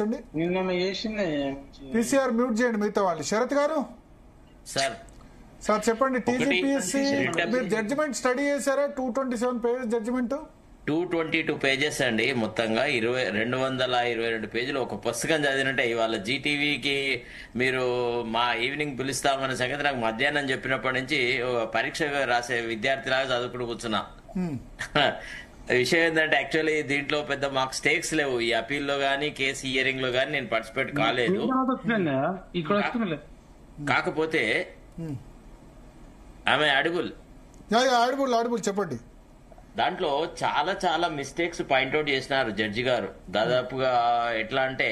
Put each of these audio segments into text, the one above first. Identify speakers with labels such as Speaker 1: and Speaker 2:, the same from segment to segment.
Speaker 1: ఆలోచించండి.
Speaker 2: నిన్న చేసింది
Speaker 1: పీసీఆర్ మ్యూట్ చేయండి మిగతా వాళ్ళు. శరత్ గారు
Speaker 3: సార్
Speaker 1: సార్ చెప్పండి, టీజీపీఎస్సీ మీరు జడ్జిమెంట్ స్టడీ చేశారా? 227 పేజెస్ జడ్జిమెంట్,
Speaker 3: 222 పేజెస్ అండి. మొత్తంగా 222 పేజీలు ఒక పుస్తకం చదివినట్టే. ఇవాళ జీటీవీకి మీరు మా ఈవినింగ్ పిలుస్తామన్న సంగతి నాకు మధ్యాహ్నం చెప్పినప్పటి నుంచి పరీక్ష రాసే విద్యార్థిలాగా చదువుకుని కూర్చున్నా. విషయం ఏంటంటే యాక్చువల్లీ దీంట్లో పెద్ద మాకు స్టేక్స్ లేవు. ఈ అపీల్ లో గానీ కేసు హియరింగ్ లో గానీ నేను పార్టిసిపేట్ కాలేదు. కాకపోతే ఆమె అడుగులు
Speaker 1: చెప్పండి.
Speaker 3: దాంట్లో చాలా చాలా మిస్టేక్స్ పాయింట్అవుట్ చేసినారు జడ్జి గారు. దాదాపుగా ఎట్లా అంటే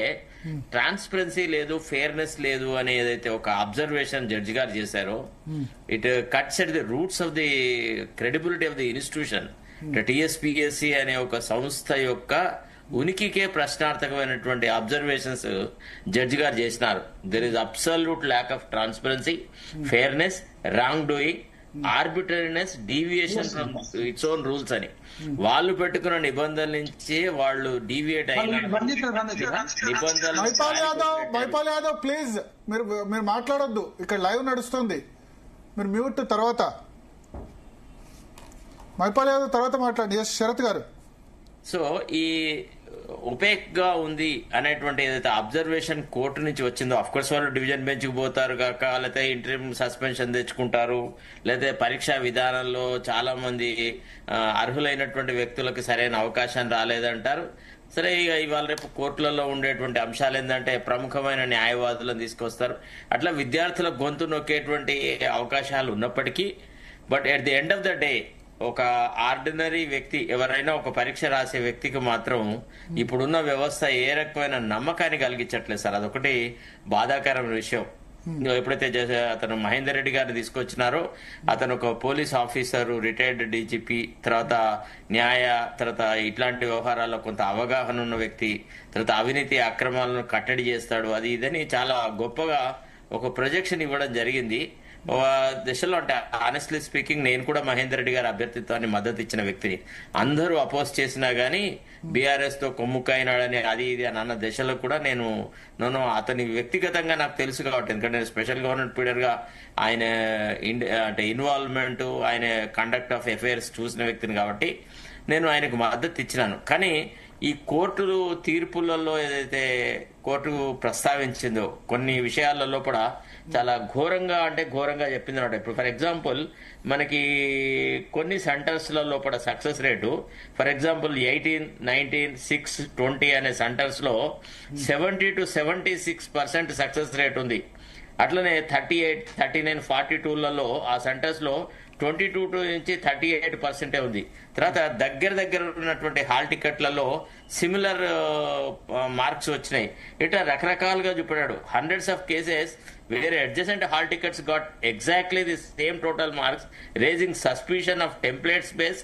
Speaker 3: ట్రాన్స్పరెన్సీ లేదు, ఫెయిర్నెస్ లేదు అని ఏదైతే ఒక అబ్జర్వేషన్ జడ్జి గారు చేశారో, it cuts at the roots of the credibility of the institution. TSPSC అనే ఒక సంస్థ యొక్క ఉనికికే ప్రశ్నార్థకమైనటువంటి అబ్జర్వేషన్స్ జడ్జి గారు చేసినారు. There is absolute lack of transparency, fairness, wrong doing, arbitrariness, deviation from its own rules అని వాళ్ళు పెట్టుకున్న నిబంధనల నుంచి వాళ్ళు డీవియేట్ అయిన నిబంధనలు.
Speaker 1: మైపాల్ యాదవ్ ప్లీజ్ మీరు మాట్లాడొద్దు, ఇక్కడ లైవ్ నడుస్తుంది. మీరు మ్యూట్ తర్వాత మైపాల్ యాదవ్ తర్వాత మాట్లాడండి. ఎస్ శరత్ గారు.
Speaker 3: సో ఈ ఒపేక్ గా ఉంది అనేటువంటి ఏదైతే అబ్జర్వేషన్ కోర్టు నుంచి వచ్చిందో, అఫ్ కోర్స్ వాళ్ళు డివిజన్ బెంచ్ కు పోతారు కాక, లేకపోతే ఇంటర్మ్ సస్పెన్షన్ తెచ్చుకుంటారు, లేకపోతే పరీక్షా విధానంలో చాలా మంది అర్హులైనటువంటి వ్యక్తులకు సరైన అవకాశం రాలేదంటారు. సరే, ఇక ఇవాళ రేపు కోర్టులలో ఉండేటువంటి అంశాలు ఏంటంటే ప్రముఖమైన న్యాయవాదులను తీసుకొస్తారు. అట్లా విద్యార్థుల గొంతు నొక్కేటువంటి అవకాశాలు ఉన్నప్పటికీ, but at the end of the day ఒక ఆర్డినరీ వ్యక్తి ఎవరైనా ఒక పరీక్ష రాసే వ్యక్తికి మాత్రం ఇప్పుడున్న వ్యవస్థ ఏ రకమైన నమ్మకాన్ని కలిగించట్లేదు సార్. అదొకటి బాధాకరమైన విషయం. ఎప్పుడైతే అతను మహేందర్ రెడ్డి గారిని తీసుకొచ్చినారో, అతను ఒక పోలీస్ ఆఫీసర్, రిటైర్డ్ డీజీపీ, తర్వాత తర్వాత ఇట్లాంటి వ్యవహారాల్లో కొంత అవగాహన ఉన్న వ్యక్తి, తర్వాత అవినీతి అక్రమాలను కట్టడి చేస్తాడు, అది ఇదని చాలా గొప్పగా ఒక ప్రొజెక్షన్ ఇవ్వడం జరిగింది. దశలో అంటే ఆనెస్ట్లీ స్పీకింగ్ నేను కూడా మహేందర్ రెడ్డి గారి అభ్యర్థిత్వాన్ని మద్దతు ఇచ్చిన వ్యక్తిని. అందరూ అపోజ్ చేసినా గానీ బీఆర్ఎస్ తో కొమ్ముకైనాడని అది ఇది అని అన్న దశలో కూడా నేను అతని వ్యక్తిగతంగా నాకు తెలుసు కాబట్టి, ఎందుకంటే నేను స్పెషల్ గవర్నమెంట్ పీరియడ్ గా ఆయన అంటే ఇన్వాల్వ్మెంట్, ఆయన కండక్ట్ ఆఫ్ అఫైర్స్ చూసిన వ్యక్తిని కాబట్టి నేను ఆయనకు మద్దతు ఇచ్చినాను. కానీ ఈ కోర్టులు తీర్పులలో ఏదైతే కోర్టు ప్రస్తావించిందో కొన్ని విషయాలలో కూడా చాలా ఘోరంగా చెప్పింది అనమాట. ఇప్పుడు ఫర్ ఎగ్జాంపుల్ మనకి కొన్ని సెంటర్స్ లలో కూడా సక్సెస్ రేటు, ఫర్ ఎగ్జాంపుల్ 18, 19, 6, 20 అనే సెంటర్స్ లో 70 to 76% సక్సెస్ రేట్ ఉంది. అట్లనే 38, 39, 42లలో ఆ సెంటర్స్ లో 22 నుంచి 38% ఉంది. తర్వాత దగ్గర ఉన్నటువంటి హాల్ టికెట్లలో సిమిలర్ మార్క్స్ వచ్చినాయి. ఇట్లా రకరకాలుగా చూపెట్టాడు. Hundreds of cases where adjacent hall tickets got exactly the same total marks, raising suspicion of templates base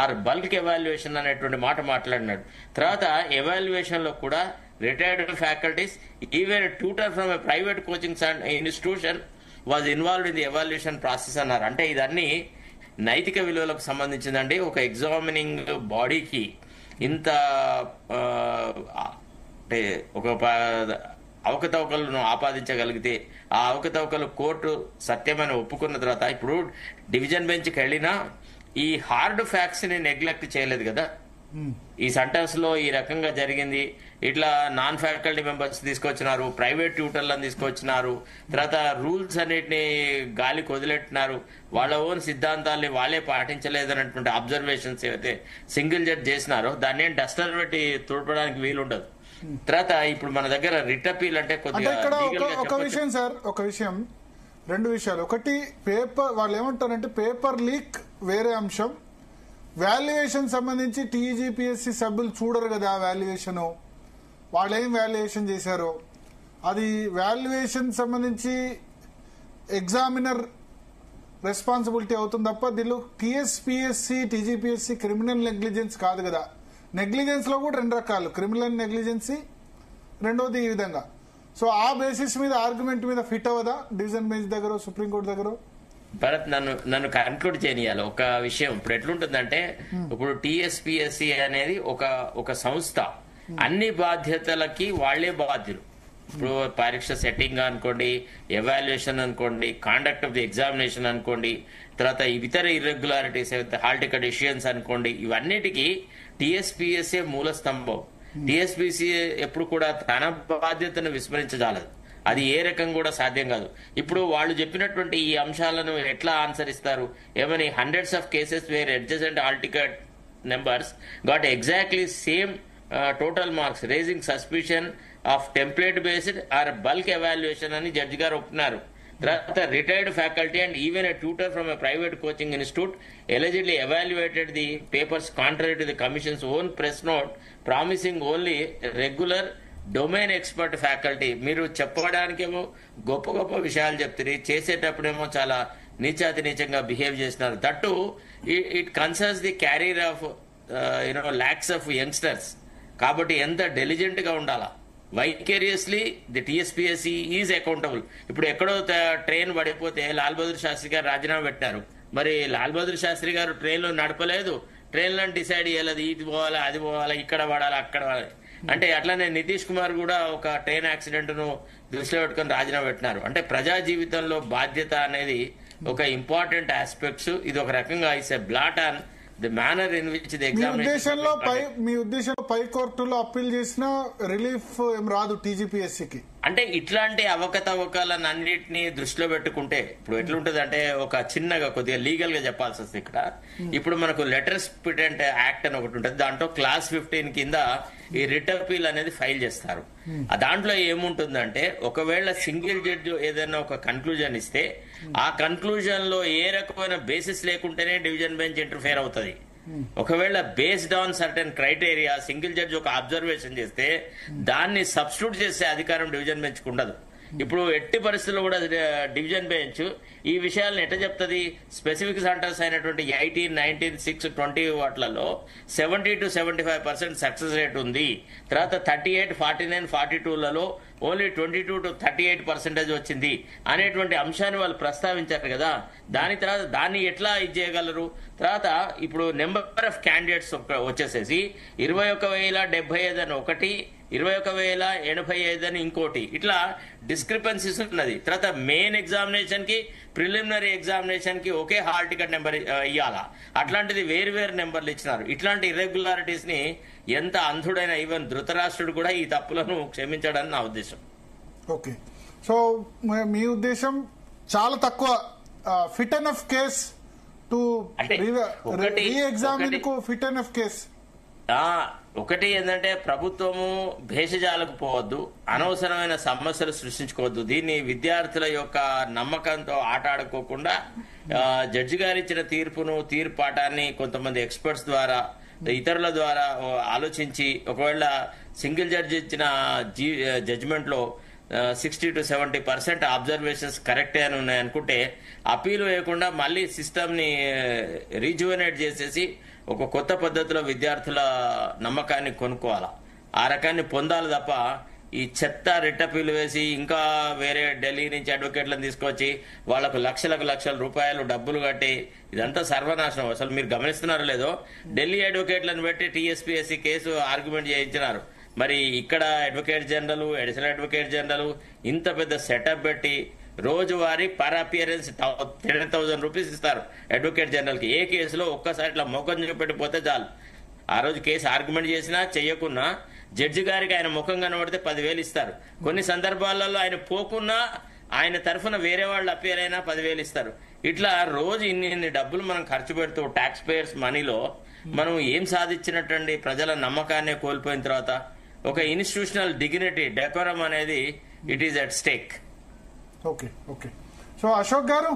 Speaker 3: or bulk evaluation అనేటువంటి మాట మాట్లాడినాడు. తర్వాత ఎవాల్యుయేషన్ లో కూడా retired faculties, even tutor from a private coaching institution was involved in the evaluation process అన్నారు. అంటే ఇదన్నీ నైతిక విలువలకు సంబంధించిందండి. ఒక ఎగ్జామినింగ్ బాడీకి ఇంత అంటే ఒక అవకతవకలను ఆపాదించగలిగితే, ఆ అవకతవకలు కోర్టు సత్యమని ఒప్పుకున్న తర్వాత ఇప్పుడు డివిజన్ బెంచ్కి వెళ్ళినా ఈ హార్డ్ ఫ్యాక్ట్స్ ని నెగ్లెక్ట్ చేయలేదు కదా. ఈ సెంటర్స్ లో ఈ రకంగా జరిగింది, ఇట్లా నాన్ ఫ్యాకల్టీ మెంబర్స్ తీసుకొచ్చినారు, ప్రైవేట్ ట్యూటర్లను తీసుకొచ్చినారు, తర్వాత రూల్స్ అన్నిటిని గాలికి వదిలేట్టున్నారు, వాళ్ళ ఓన్ సిద్ధాంతాల్ని వాళ్ళే పాటించలేదన్నటువంటి అబ్జర్వేషన్స్ ఏవైతే సింగిల్ జడ్జ్ చేసినారో దాన్ని ఏం డస్టర్ పెట్టి తుడపడానికి వీలుండదు. తర్వాత ఇప్పుడు మన దగ్గర రిట్ అపీల్ అంటే కొద్దిగా
Speaker 1: ఒక విషయం, రెండు విషయాలు. ఒకటి, పేపర్ వాళ్ళు ఏమంటారంటే పేపర్ లీక్ వేరే అంశం, వాల్యుయేషన్ సంబంధించి టీజీపీఎస్సీ సభ్యులు చూడరు కదా వాల్యుయేషన్, వాళ్ళు ఏం వాల్యుయేషన్ చేశారో అది వాల్యుయేషన్ సంబంధించి ఎగ్జామినర్ రెస్పాన్సిబిలిటీ అవుతుంది తప్ప దీనిలో టీఎస్పీఎస్సీ టీజీపీఎస్సీ క్రిమినల్ నెగ్లిజెన్స్ కాదు కదా. నెగ్లిజెన్స్ లో కూడా రెండు రకాలు, క్రిమినల్ నెగ్లిజెన్సీ, రెండోది ఈ విధంగా. సో ఆ బేసిస్ మీద ఆర్గ్యుమెంట్ మీద ఫిట్ అవ్వదా డివిజన్ బెంచ్ దగ్గర, సుప్రీంకోర్టు దగ్గర?
Speaker 3: భరత్, నన్ను కన్క్లూడ్ చేయనియాలి ఒక విషయం. ఇప్పుడు ఎట్లుంటుందంటే, ఇప్పుడు టీఎస్పీఎస్సీ అనేది ఒక సంస్థ. అన్ని బాధ్యతలకి వాళ్లే బాధ్యులు. ఇప్పుడు పరీక్ష సెట్టింగ్ అనుకోండి, ఎవాల్యుయేషన్ అనుకోండి, కాండక్ట్ ఆఫ్ ది ఎగ్జామినేషన్ అనుకోండి, తర్వాత ఇతర ఇర్రెగ్యులారిటీస్ హాల్ టికెట్ ఇష్యూయన్స్ అనుకోండి, ఇవన్నిటికీ టీఎస్పీఎస్ఏ మూల స్తంభం. టీఎస్పీసీఏ ఎప్పుడు కూడా తన బాధ్యతను విస్మరించజాలదు. అది ఏ రకం కూడా సాధ్యం కాదు. ఇప్పుడు వాళ్ళు చెప్పినటువంటి ఈ అంశాలను ఎట్లా ఆన్సర్ ఇస్తారు? ఏమని hundreds of cases where adjacent hall ticket numbers got exactly same total marks raising suspicion of template based or bulk evaluation అని జడ్జి గారు ఒప్పున్నారు. తర్వాత retired faculty and even a tutor from a private coaching institute allegedly evaluated the papers contrary to the commission's own press note, promising only regular domain expert faculty. మీరు చెప్పడానికేమో గొప్ప గొప్ప విషయాలు చెప్తారు, చేసేటప్పుడేమో చాలా నీచాతినీచంగా బిహేవ్ చేస్తున్నారు. That it concerns the carrier of lakhs of youngsters. కాబట్టి ఎంత diligent గా ఉండాలా. Vicariously the TSPSC is accountable. ఇప్పుడు ఎక్కడో ట్రైన్ పడిపోతే లాల్ బహదూర్ శాస్త్రి గారు రాజీనామా పెట్టారు. మరి లాల్ బహదూర్ శాస్త్రి గారు ట్రైన్లో నడపలేదు, ట్రైన్లను డిసైడ్ చేయలేదు, ఇది పోవాలా అది పోవాలా, ఇక్కడ పడాలా అక్కడ పడాలి అంటే. అట్లానే నితీష్ కుమార్ కూడా ఒక ట్రైన్ యాక్సిడెంట్ ను దృష్టిలో పెట్టుకుని రాజీనామా పెట్టినారు. అంటే ప్రజా జీవితంలో బాధ్యత అనేది ఒక ఇంపార్టెంట్ ఆస్పెక్ట్స్. ఇది ఒక రకంగా it's a blot on the manner in which the examination.
Speaker 1: మీ ఉద్దేశంలో పై కోర్టులో అప్పీల్ చేసిన రిలీఫ్ ఏం రాదు టీజీపీఎస్సీకి? అంటే
Speaker 3: ఇట్లాంటి అవకతవకలను అన్నిటినీ దృష్టిలో పెట్టుకుంటే ఇప్పుడు ఎట్లుంటది అంటే, ఒక చిన్నగా కొద్దిగా లీగల్ గా చెప్పాల్సి వస్తుంది ఇక్కడ. ఇప్పుడు మనకు లెటర్స్ పిటెంట్ యాక్ట్ అని ఒకటి ఉంటుంది. దాంట్లో క్లాస్ 15 కింద ఈ రిట్ అపీల్ అనేది ఫైల్ చేస్తారు. దాంట్లో ఏముంటుందంటే, ఒకవేళ సింగిల్ జడ్జి ఏదైనా ఒక కన్క్లూజన్ ఇస్తే ఆ కన్క్లూజన్ లో ఏ రకమైన బేసిస్ లేకుంటేనే డివిజన్ బెంచ్ ఇంటర్ఫేర్ అవుతుంది. ఒకవేళ based on certain criteria single judge ఒక అబ్జర్వేషన్ చేస్తే దాన్ని సబ్స్టిట్యూట్ చేసే అధికారం డివిజన్ బెంచ్ కు ఉండదు. ఇప్పుడు ఎట్టి పరిస్థితుల్లో కూడా డివిజన్ బెంచ్ ఈ విషయాలను ఎట్లా చెప్తుంది? స్పెసిఫిక్ సెంటర్స్ అయినటువంటి 18, 19, 6, 20 వాటిలలో 70 to 75% సక్సెస్ రేట్ ఉంది. తర్వాత 38, 49, 42లలో ఓన్లీ 22 to 38% వచ్చింది అనేటువంటి అంశాన్ని వాళ్ళు ప్రస్తావించారు కదా. దాని తర్వాత దాన్ని ఎట్లా ఇది చేయగలరు? తర్వాత ఇప్పుడు నెంబర్ ఆఫ్ క్యాండిడేట్స్ వచ్చేసేసి 21,075 అని ఒకటి, 21,085 అని ఇంకోటి, ఇట్లా డిస్క్రిపెన్సీస్ ఉన్నది. తర్వాత మెయిన్ ఎగ్జామినేషన్ కి ప్రిలిమినరీ ఎగ్జామినేషన్ కి ఒకే హాల్ టికెట్ నెంబర్ ఇవ్వాలా, అట్లాంటిది వేరు వేరు నెంబర్లు ఇచ్చినారు. ఇట్లాంటి ఇర్రెగ్యులారిటీస్ ని ఎంత అంధుడైన ఈవెన్ ధృతరాష్ట్రుడు కూడా ఈ తప్పులను క్షమించడని నా ఉద్దేశం.
Speaker 1: ఓకే, సో మీ ఉద్దేశం చాలా తక్కువ ఫిట్ ఎనఫ్ కేస్ టు రీ-ఎగ్జామిన్ కు ఫిట్ ఎనఫ్ కేస్.
Speaker 3: ఒకటి ఏంటంటే, ప్రభుత్వము భేషజాలకు పోవద్దు, అనవసరమైన సమస్యలు సృష్టించుకోవద్దు. దీన్ని విద్యార్థుల యొక్క నమ్మకంతో ఆటాడుకోకుండా జడ్జి గారు ఇచ్చిన తీర్పాటాన్ని కొంతమంది ఎక్స్పర్ట్స్ ద్వారా ఇతరుల ద్వారా ఆలోచించి, ఒకవేళ సింగిల్ జడ్జి ఇచ్చిన జడ్జిమెంట్ లో 60 to 70% అబ్జర్వేషన్స్ కరెక్టే అని ఉన్నాయి అనుకుంటే, అపీల్ వేయకుండా మళ్ళీ సిస్టమ్ ని రీజువనేట్ చేసేసి ఒక కొత్త పద్ధతిలో విద్యార్థుల నమ్మకాన్ని కొనుక్కోవాలా, ఆ రకాన్ని పొందాలి తప్ప ఈ చెత్త రిట్టపీలు వేసి ఇంకా వేరే ఢిల్లీ నుంచి అడ్వకేట్లను తీసుకొచ్చి వాళ్లకు లక్షల రూపాయలు డబ్బులు కట్టి ఇదంతా సర్వనాశనం. అసలు మీరు గమనిస్తున్నారో లేదో, ఢిల్లీ అడ్వకేట్లను పెట్టి టీఎస్పీఎస్సీ కేసు ఆర్గ్యుమెంట్ చేయించినారు. మరి ఇక్కడ advocate general, additional advocate general ఇంత పెద్ద సెటప్ పెట్టి రోజువారీ పర్ అపియరెన్స్ 10,000 రూపీస్ ఇస్తారు అడ్వకేట్ జనరల్ కి. ఏ కేసులో ఒక్కసారి ఇట్లా ముఖం చూపెట్టిపోతే చాలు, ఆ రోజు కేసు ఆర్గ్యుమెంట్ చేసినా చెయ్యకున్నా జడ్జి గారికి ఆయన ముఖం కనబడితే 10,000 ఇస్తారు. కొన్ని సందర్భాలలో ఆయన పోకున్నా ఆయన తరఫున వేరే వాళ్ళు అపియర్ అయినా 10,000 ఇస్తారు. ఇట్లా రోజు ఇన్ని డబ్బులు మనం ఖర్చు పెడుతూ ట్యాక్స్ పేయర్స్ మనీలో మనం ఏం సాధించినట్టండి? ప్రజల నమ్మకాన్ని కోల్పోయిన తర్వాత ఒక ఇన్స్టిట్యూషనల్ డిగ్నిటీ, డెకోరం అనేది it is at stake.
Speaker 1: Okay, so Ashok garu